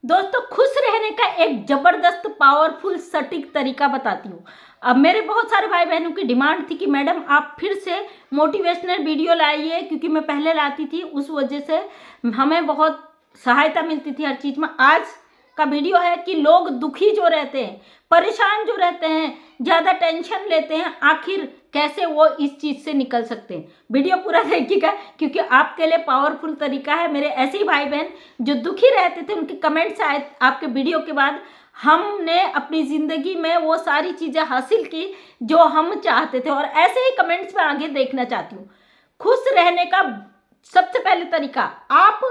दोस्तों, खुश रहने का एक जबरदस्त पावरफुल सटीक तरीका बताती हूँ। अब मेरे बहुत सारे भाई बहनों की डिमांड थी कि मैडम आप फिर से मोटिवेशनल वीडियो लाइए, क्योंकि मैं पहले लाती थी, उस वजह से हमें बहुत सहायता मिलती थी हर चीज़ में। आज का वीडियो है कि लोग दुखी जो रहते हैं, परेशान जो रहते हैं, ज़्यादा टेंशन लेते हैं, आखिर कैसे वो इस चीज़ से निकल सकते हैं। वीडियो पूरा देखिएगा, क्योंकि आपके लिए पावरफुल तरीका है। मेरे ऐसे ही भाई बहन जो दुखी रहते थे, उनके कमेंट्स आए आपके वीडियो के बाद। हमने अपनी ज़िंदगी में वो सारी चीज़ें हासिल की जो हम चाहते थे, और ऐसे ही कमेंट्स में आगे देखना चाहती हूँ। खुश रहने का सबसे पहले तरीका, आप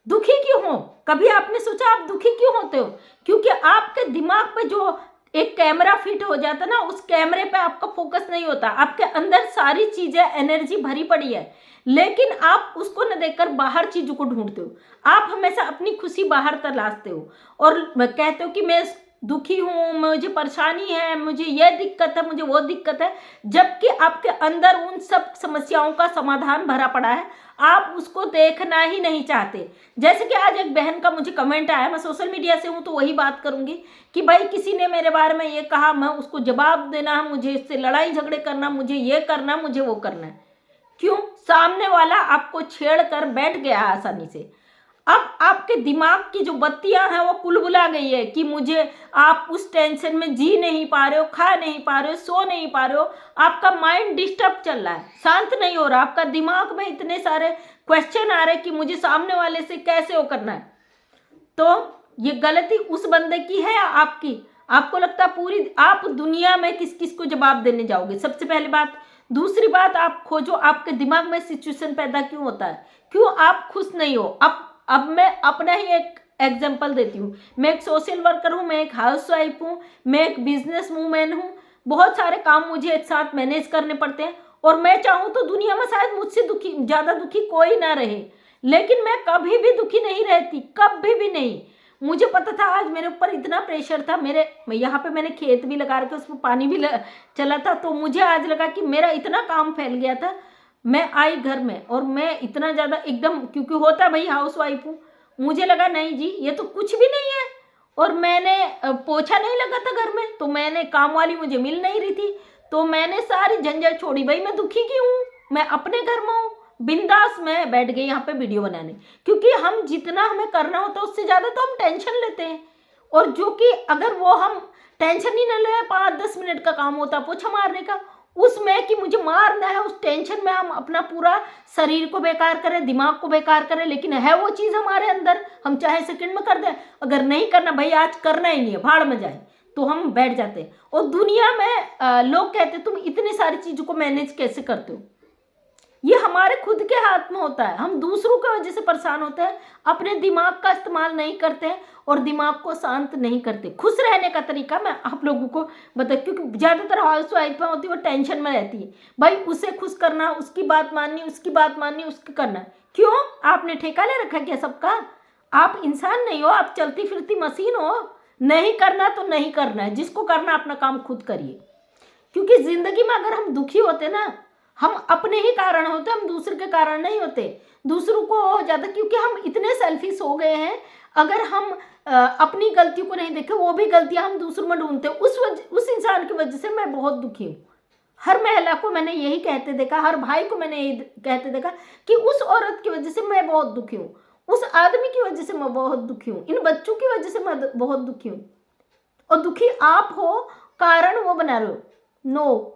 दुखी क्यों हो? कभी आपने सोचा आप दुखी क्यों होते हो? क्योंकि आपके दिमाग पे जो एक कैमरा फिट हो जाता ना, उस कैमरे पे आपका फोकस नहीं होता। आपके अंदर सारी चीजें, एनर्जी भरी पड़ी है, लेकिन आप उसको न देखकर बाहर चीजों को ढूंढते हो। आप हमेशा अपनी खुशी बाहर तलाशते हो और कहते हो कि मैं दुखी हूँ, मुझे परेशानी है, मुझे ये दिक्कत है, मुझे वो दिक्कत है, जबकि आपके अंदर उन सब समस्याओं का समाधान भरा पड़ा है। आप उसको देखना ही नहीं चाहते। जैसे कि आज एक बहन का मुझे कमेंट आया, मैं सोशल मीडिया से हूँ तो वही बात करूँगी कि भाई किसी ने मेरे बारे में ये कहा, मैं उसको जवाब देना है, मुझे इससे लड़ाई झगड़े करना, मुझे ये करना, मुझे वो करना है। क्यों? सामने वाला आपको छेड़ कर बैठ गया है आसानी से। अब आपके दिमाग की जो बत्तियां हैं वो कुलबुला गई है कि मुझे, आप उस टेंशन में जी नहीं पा रहे हो, खा नहीं पा रहे हो, सो नहीं पा रहे हो। आपका माइंड डिस्टर्ब चल रहा है, शांत नहीं हो रहा। आपका दिमाग में इतने सारे क्वेश्चन आ रहे हैं कि मुझे सामने वाले से कैसे वो करना है। तो ये गलती उस बंदे की है या आपकी? आपको लगता है पूरी आप दुनिया में किस किस को जवाब देने जाओगे, सबसे पहली बात। दूसरी बात, आप खोजो आपके दिमाग में सिचुएशन पैदा क्यों होता है, क्यों आप खुश नहीं हो। अब मैं अपना ही एक एग्जांपल देती हूँ। मैं एक सोशल वर्कर हूँ, मैं एक हाउसवाइफ हूँ, मैं एक बिजनेस वूमेन हूँ। बहुत सारे काम मुझे एक साथ मैनेज करने पड़ते हैं, और मैं चाहूँ तो दुनिया में शायद मुझसे ज़्यादा दुखी कोई ना रहे, लेकिन मैं कभी भी दुखी नहीं रहती, कभी भी नहीं। मुझे पता था आज मेरे ऊपर इतना प्रेशर था, मेरे यहाँ पे मैंने खेत भी लगा रखे, उसमें पानी भी चला था, तो मुझे आज लगा कि मेरा इतना काम फैल गया था। मैं आई घर में और मैं इतना ज़्यादा एकदम, क्योंकि होता है भाई हाउस वाइफ हूँ, मुझे लगा नहीं जी ये तो कुछ भी नहीं है। और मैंने पोछा नहीं लगा था घर में, तो मैंने, काम वाली मुझे मिल नहीं रही थी, तो मैंने सारी झंझट छोड़ी। भाई मैं दुखी क्यों हूँ, मैं अपने घर में हूँ, बिंदास मैं बैठ गई यहाँ पे वीडियो बनाने। क्योंकि हम जितना हमें करना होता है उससे ज़्यादा तो हम टेंशन लेते हैं, और जो कि अगर वो हम टेंशन ही न ले, 5-10 मिनट का काम होता पोछा मारने का, उसमें कि मुझे मारना है, उस टेंशन में हम अपना पूरा शरीर को बेकार करें, दिमाग को बेकार करें। लेकिन है वो चीज़ हमारे अंदर, हम चाहे सेकंड में कर दें। अगर नहीं करना, भाई आज करना ही नहीं है, भाड़ में जाए, तो हम बैठ जाते हैं। और दुनिया में लोग कहते हैं तुम इतनी सारी चीज़ों को मैनेज कैसे करते हो। ये हमारे खुद के हाथ में होता है। हम दूसरों की वजह से परेशान होते हैं, अपने दिमाग का इस्तेमाल नहीं करते हैं और दिमाग को शांत नहीं करते। खुश रहने का तरीका मैं आप लोगों को बता, क्योंकि ज़्यादातर हाउस वाइफ होती है वो टेंशन में रहती है। भाई उसे खुश करना, उसकी बात माननी, उसकी बात माननी, उसकी करना। क्यों? आपने ठेका ले रखा क्या सबका? आप इंसान नहीं हो, आप चलती फिरती मशीन हो। नहीं करना तो नहीं करना है, जिसको करना अपना काम खुद करिए। क्योंकि जिंदगी में अगर हम दुखी होते ना, हम अपने ही कारण होते, हम दूसरे के कारण नहीं होते। दूसरों को हो जाता, क्योंकि हम इतने सेल्फिश हो गए हैं। अगर हम अपनी गलतियों को नहीं देखे, वो भी गलतियां हम दूसरों में ढूंढते, उस इंसान की वजह से मैं बहुत दुखी हूँ। हर महिला को मैंने यही कहते देखा, हर भाई को मैंने यही कहते देखा कि उस औरत की वजह से मैं बहुत दुखी हूँ, उस आदमी की वजह से मैं बहुत दुखी हूँ, इन बच्चों की वजह से मैं बहुत दुखी हूँ। और दुखी आप हो, कारण वो बना रहे हो। नो,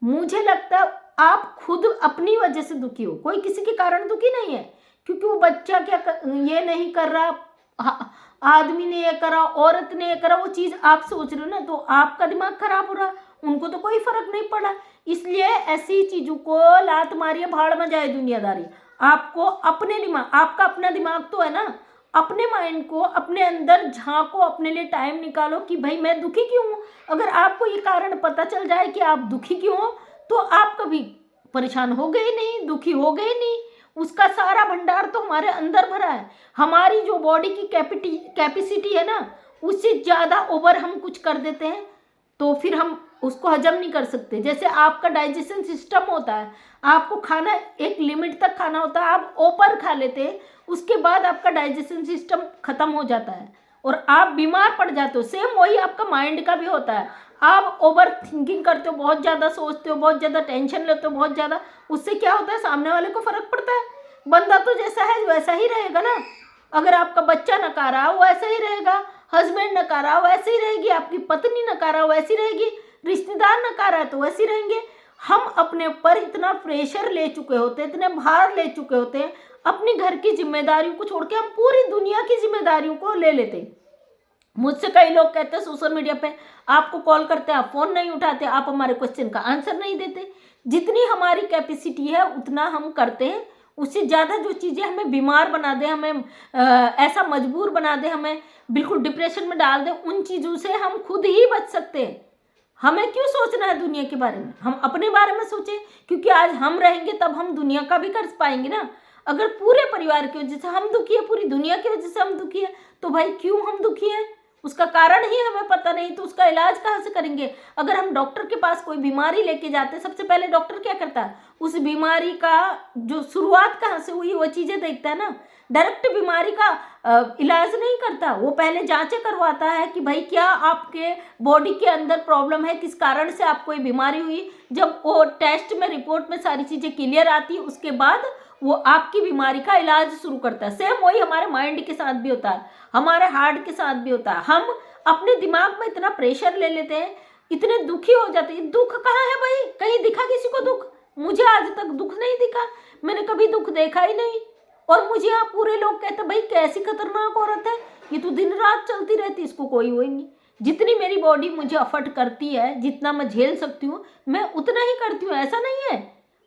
मुझे लगता है आप खुद अपनी वजह से दुखी हो, कोई किसी के कारण दुखी नहीं है। क्योंकि वो बच्चा ये नहीं कर रहा, आदमी ने ये करा, औरत ने ये करा, वो चीज़ आप सोच रहे हो ना, तो आपका दिमाग खराब हो रहा, उनको तो कोई फर्क नहीं पड़ा। इसलिए ऐसी चीज़ों को लात मारिए, भाड़ में जाए दुनियादारी। आपको अपने दिमाग, आपका अपना दिमाग तो है ना, अपने माइंड को अपने अंदर झांको, अपने लिए टाइम निकालो कि भाई मैं दुखी क्यों हूँ। अगर आपको ये कारण पता चल जाए कि आप दुखी क्यों हो, तो आप कभी परेशान हो गए नहीं, दुखी हो गए नहीं। उसका सारा भंडार तो हमारे अंदर भरा है। हमारी जो बॉडी की कैपेसिटी है ना, उससे ज़्यादा ओवर हम कुछ कर देते हैं, तो फिर हम उसको हजम नहीं कर सकते। जैसे आपका डाइजेशन सिस्टम होता है, आपको खाना एक लिमिट तक खाना होता है, आप ओवर खा लेते हैं, उसके बाद आपका डाइजेशन सिस्टम खत्म हो जाता है और आप बीमार पड़ जाते हो। सेम वही आपका माइंड का भी होता है। आप ओवर थिंकिंग करते हो, बहुत ज़्यादा सोचते हो, बहुत ज़्यादा टेंशन लेते हो, बहुत ज़्यादा, उससे क्या होता है, सामने वाले को फर्क पड़ता है। बंदा तो जैसा है वैसा ही रहेगा ना। अगर आपका बच्चा नकारा हो वैसा ही रहेगा, हस्बैंड नकारा हो वैसे ही रहेगी, आपकी पत्नी नकारा हो वैसी रहेगी, रिश्तेदार नकारा है तो वैसे रहेंगे। हम अपने ऊपर इतना प्रेशर ले चुके होते हैं, इतने भार ले चुके होते हैं, अपनी घर की जिम्मेदारियों को छोड़ के हम पूरी दुनिया की जिम्मेदारियों को ले लेते हैं। मुझसे कई लोग कहते हैं सोशल मीडिया पे, आपको कॉल करते हैं आप फ़ोन नहीं उठाते, आप हमारे क्वेश्चन का आंसर नहीं देते। जितनी हमारी कैपेसिटी है उतना हम करते हैं, उससे ज़्यादा जो चीज़ें हमें बीमार बना दे, हमें ऐसा मजबूर बना दे, हमें बिल्कुल डिप्रेशन में डाल दे, उन चीज़ों से हम खुद ही बच सकते हैं। हमें क्यों सोचना है दुनिया के बारे में, हम अपने बारे में सोचें, क्योंकि आज हम रहेंगे तब हम दुनिया का भी कर पाएंगे ना। अगर पूरे परिवार की वजह से हम दुखी है, पूरी दुनिया की वजह से हम दुखी है, तो भाई क्यों हम दुखी हैं, उसका कारण ही हमें पता नहीं, तो उसका इलाज कहाँ से करेंगे। अगर हम डॉक्टर के पास कोई बीमारी लेके जाते हैं, सबसे पहले डॉक्टर क्या करता है, उस बीमारी का जो शुरुआत कहाँ से हुई वो चीज़ें देखता है ना। डायरेक्ट बीमारी का इलाज नहीं करता, वो पहले जांचें करवाता है कि भाई क्या आपके बॉडी के अंदर प्रॉब्लम है, किस कारण से आपको ये बीमारी हुई। जब वो टेस्ट में रिपोर्ट में सारी चीज़ें क्लियर आती है, उसके बाद वो आपकी बीमारी का इलाज शुरू करता है। सेम वही हमारे माइंड के साथ भी होता है, हमारे हार्ट के साथ भी होता है। हम अपने दिमाग में इतना प्रेशर ले लेते हैं, इतने दुखी हो जाते हैं। दुख कहाँ है भाई, कहीं दिखा किसी को दुख? मुझे आज तक दुख नहीं दिखा, मैंने कभी दुख देखा ही नहीं। और मुझे यहाँ पूरे लोग कहते भाई कैसी खतरनाक औरत है, ये तो दिन रात चलती रहती, इसको कोई वो ही नहीं। जितनी मेरी बॉडी मुझे अफर्ट करती है, जितना मैं झेल सकती हूँ मैं उतना ही करती हूँ, ऐसा नहीं है।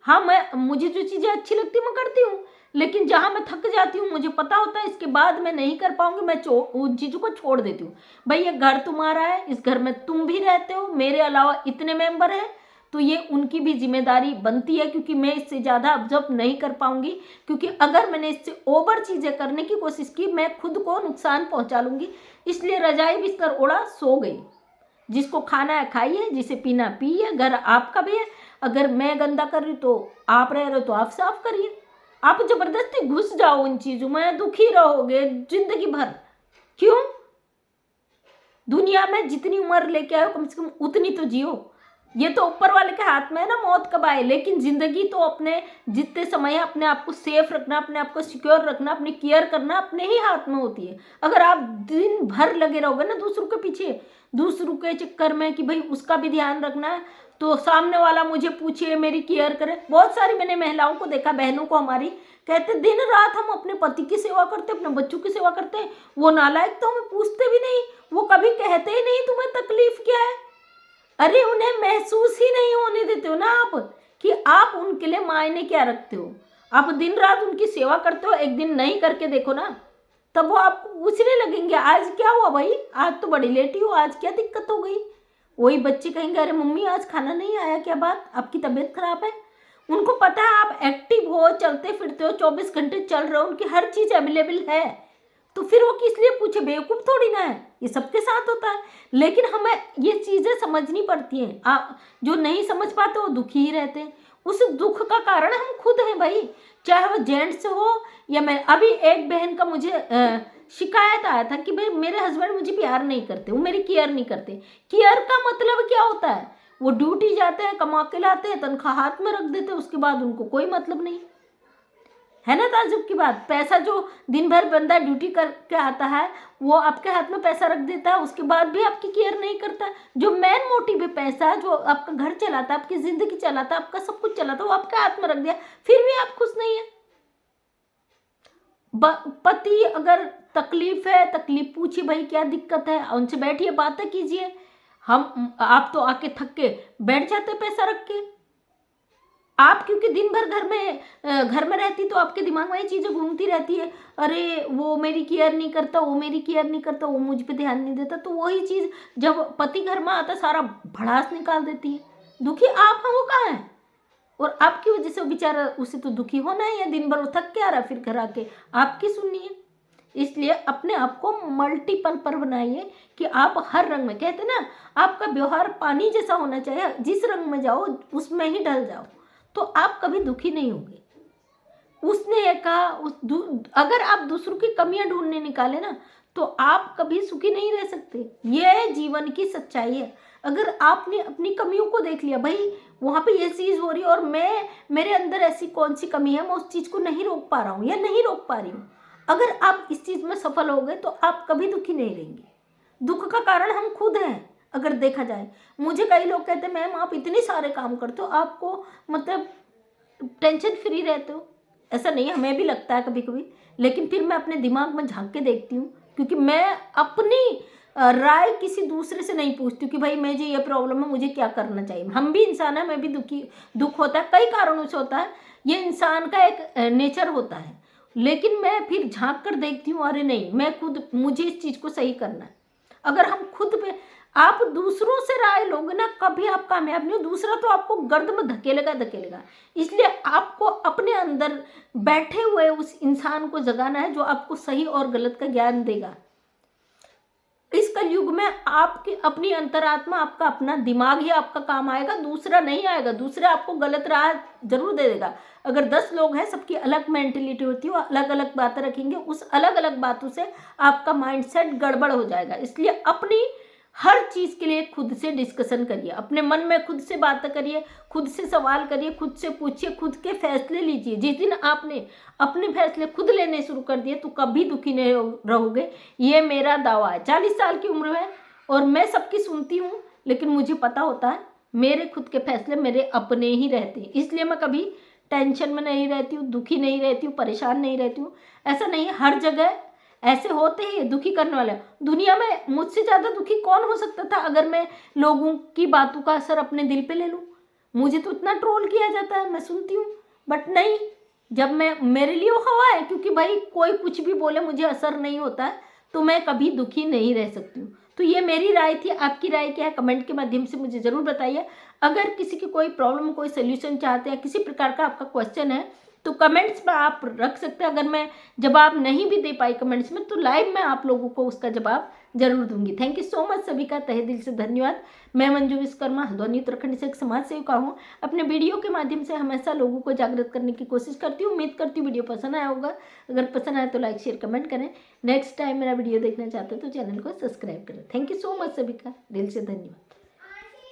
हाँ, मुझे जो चीज़ें अच्छी लगती मैं करती हूँ, लेकिन जहाँ मैं थक जाती हूँ, मुझे पता होता है इसके बाद मैं नहीं कर पाऊंगी, मैं उन चीज़ों को छोड़ देती हूँ। भाई ये घर तुम्हारा है, इस घर में तुम भी रहते हो, मेरे अलावा इतने मेंबर हैं, तो ये उनकी भी जिम्मेदारी बनती है, क्योंकि मैं इससे ज़्यादा ऑब्जर्व नहीं कर पाऊंगी। क्योंकि अगर मैंने इससे ओवर चीज़ें करने की कोशिश की, मैं खुद को नुकसान पहुँचा लूँगी। इसलिए रजाई बिस्तर ओढ़ा सो गई। जिसको खाना है खाइए, जिसे पीना पिए, घर आपका भी है। अगर मैं गंदा कर रही तो आप रह रहे हो तो आप साफ करिए। आप जबरदस्ती घुस जाओ उन चीज़ों में, दुखी रहोगे जिंदगी भर। क्यों? दुनिया में जितनी उम्र लेके आए हो कम से कम उतनी तो जियो। ये तो ऊपर वाले के हाथ में है ना मौत कब आए, लेकिन जिंदगी तो अपने जितने समय है अपने आप को सेफ रखना, अपने आप को सिक्योर रखना, अपनी केयर करना अपने ही हाथ में होती है। अगर आप दिन भर लगे रहोगे ना दूसरों के पीछे, दूसरों के चक्कर में कि भाई उसका भी ध्यान रखना है, तो सामने वाला मुझे पूछे मेरी केयर करे। बहुत सारी मैंने महिलाओं को देखा, बहनों को हमारी, कहते दिन रात हम अपने पति की सेवा करते, अपने बच्चों की सेवा करते हैं, वो नालायक तो हमें पूछते भी नहीं, वो कभी कहते ही नहीं तुम्हें तकलीफ क्या है। अरे उन्हें महसूस ही नहीं होने देते हो ना आप कि आप उनके लिए मायने क्या रखते हो। आप दिन रात उनकी सेवा करते हो, एक दिन नहीं करके देखो ना, तब वो आपको पूछने लगेंगे आज क्या हुआ भाई, आज तो बड़ी लेटी हो, आज क्या दिक्कत हो गई। वही बच्चे कहेंगे अरे मम्मी आज खाना नहीं आया, क्या बात, आपकी तबीयत खराब है। उनको पता है आप एक्टिव हो, चलते फिरते हो, 24 घंटे चल रहे हो, उनकी हर चीज़ अवेलेबल है, तो फिर वो किस लिए पूछे, बेवकूफ़ थोड़ी ना है, ये सबके साथ होता है। लेकिन हमें ये चीज़ें समझनी पड़ती हैं। आप जो नहीं समझ पाते वो दुखी ही रहते हैं। उस दुख का कारण हम खुद हैं भाई, चाहे वो जेंट्स हो या मैं। अभी एक बहन का मुझे शिकायत आया था कि भाई मेरे हस्बैंड मुझे प्यार नहीं करते, वो मेरी केयर नहीं करते। केयर का मतलब क्या होता है, वो ड्यूटी जाते हैं, कमा के लाते हैं, तनख्वाह हाथ में रख देते हैं, उसके बाद उनको कोई मतलब नहीं है ना। ताजुब की बात, पैसा जो दिन भर बंदा ड्यूटी करके आता है वो आपके हाथ में पैसा रख देता है, उसके बाद भी आपकी केयर नहीं करता। जो मेन मोटिव है पैसा, जो आपका घर चलाता है, आपकी जिंदगी चलाता है, आपका सब कुछ चलाता है, वो आपके हाथ में रख दिया, फिर भी आप खुश नहीं है। पति अगर तकलीफ है, तकलीफ पूछिए भाई क्या दिक्कत है, उनसे बैठिए बातें कीजिए। आप तो आके थक के बैठ जाते पैसा रख के। आप क्योंकि दिन भर घर में रहती तो आपके दिमाग में ये चीज़ें घूमती रहती है, अरे वो मेरी केयर नहीं करता, वो मेरी केयर नहीं करता, वो मुझ पे ध्यान नहीं देता। तो वही चीज़ जब पति घर में आता सारा भड़ास निकाल देती है। दुखी आप हैं, वो कहाँ है। और आपकी वजह से वो बेचारा, उसे तो दुखी होना ही है, दिन भर वो थक के आ रहा है, फिर घर आके आपकी सुननी है। इसलिए अपने आप को मल्टीपल पर बनाइए कि आप हर रंग में, कहते ना आपका व्यवहार पानी जैसा होना चाहिए, जिस रंग में जाओ उसमें ही ढल जाओ, तो आप कभी दुखी नहीं होंगे। उसने ये कहा अगर आप दूसरों की कमियां ढूंढने निकाले ना तो आप कभी सुखी नहीं रह सकते। ये जीवन की सच्चाई है। अगर आपने अपनी कमियों को देख लिया, भाई वहां पे ये चीज हो रही है और मेरे अंदर ऐसी कौन सी कमी है, मैं उस चीज को नहीं रोक पा रहा हूँ या नहीं रोक पा रही हूँ, अगर आप इस चीज में सफल हो गए तो आप कभी दुखी नहीं रहेंगे। दुख का कारण हम खुद हैं। अगर देखा जाए, मुझे कई लोग कहते हैं मैम आप इतने सारे काम करते हो, आपको मतलब टेंशन फ्री रहते हो। ऐसा नहीं, हमें भी लगता है कभी कभी, लेकिन फिर मैं अपने दिमाग में झांक के देखती हूँ, क्योंकि मैं अपनी राय किसी दूसरे से नहीं पूछती हूँ कि भाई मुझे ये प्रॉब्लम है, मुझे क्या करना चाहिए। हम भी इंसान है, मैं भी दुख होता है, कई कारणों से होता है, ये इंसान का एक नेचर होता है। लेकिन मैं फिर झांक कर देखती हूँ, अरे नहीं, मैं खुद, मुझे इस चीज़ को सही करना है। अगर हम खुद पे, आप दूसरों से राय लोगे ना, कभी आप कामयाब नहीं हो। दूसरा तो आपको गर्द में धकेलेगा। इसलिए आपको अपने अंदर बैठे हुए उस इंसान को जगाना है जो आपको सही और गलत का ज्ञान देगा। इस कलयुग में आपकी अपनी अंतरात्मा, आपका अपना दिमाग ही आपका काम आएगा, दूसरा नहीं आएगा। दूसरा आपको गलत राह जरूर दे देगा। अगर 10 लोग हैं, सबकी अलग मेंटेलिटी होती है, वो अलग अलग बातें रखेंगे, उस अलग अलग बातों से आपका माइंडसेट गड़बड़ हो जाएगा। इसलिए अपनी हर चीज़ के लिए खुद से डिस्कशन करिए, अपने मन में खुद से बातें करिए, खुद से सवाल करिए, खुद से पूछिए, खुद के फैसले लीजिए। जिस दिन आपने अपने फैसले खुद लेने शुरू कर दिए तो कभी दुखी नहीं रहोगे। ये मेरा दावा है। 40 साल की उम्र है और मैं सबकी सुनती हूँ, लेकिन मुझे पता होता है मेरे खुद के फैसले मेरे अपने ही रहते हैं। इसलिए मैं कभी टेंशन में नहीं रहती हूँ, दुखी नहीं रहती हूँ, परेशान नहीं रहती हूँ। ऐसा नहीं है, हर जगह ऐसे होते ही दुखी करने वाले। दुनिया में मुझसे ज़्यादा दुखी कौन हो सकता था अगर मैं लोगों की बातों का असर अपने दिल पे ले लूँ। मुझे तो इतना ट्रोल किया जाता है, मैं सुनती हूँ, बट नहीं, जब मैं, मेरे लिए वो हवा है, क्योंकि भाई कोई कुछ भी बोले मुझे असर नहीं होता है, तो मैं कभी दुखी नहीं रह सकती हूँ। तो ये मेरी राय थी। आपकी राय क्या है कमेंट के माध्यम से मुझे ज़रूर बताइए। अगर किसी की कोई प्रॉब्लम, कोई सोल्यूशन चाहते हैं, किसी प्रकार का आपका क्वेश्चन है तो कमेंट्स में आप रख सकते हैं। अगर मैं जवाब नहीं भी दे पाई कमेंट्स में तो लाइव में आप लोगों को उसका जवाब जरूर दूंगी। थैंक यू सो मच, सभी का तहे दिल से धन्यवाद। मैं मंजू विश्वकर्मा, हल्द्वानी उत्तराखंड से एक समाज सेविका हूँ। अपने वीडियो के माध्यम से हमेशा लोगों को जागृत करने की कोशिश करती हूँ। उम्मीद करती हूँ वीडियो पसंद आया होगा। अगर पसंद आए तो लाइक शेयर कमेंट करें। नेक्स्ट टाइम मेरा वीडियो देखना चाहते हो तो चैनल को सब्सक्राइब करें। थैंक यू सो मच, सभी का दिल से धन्यवाद।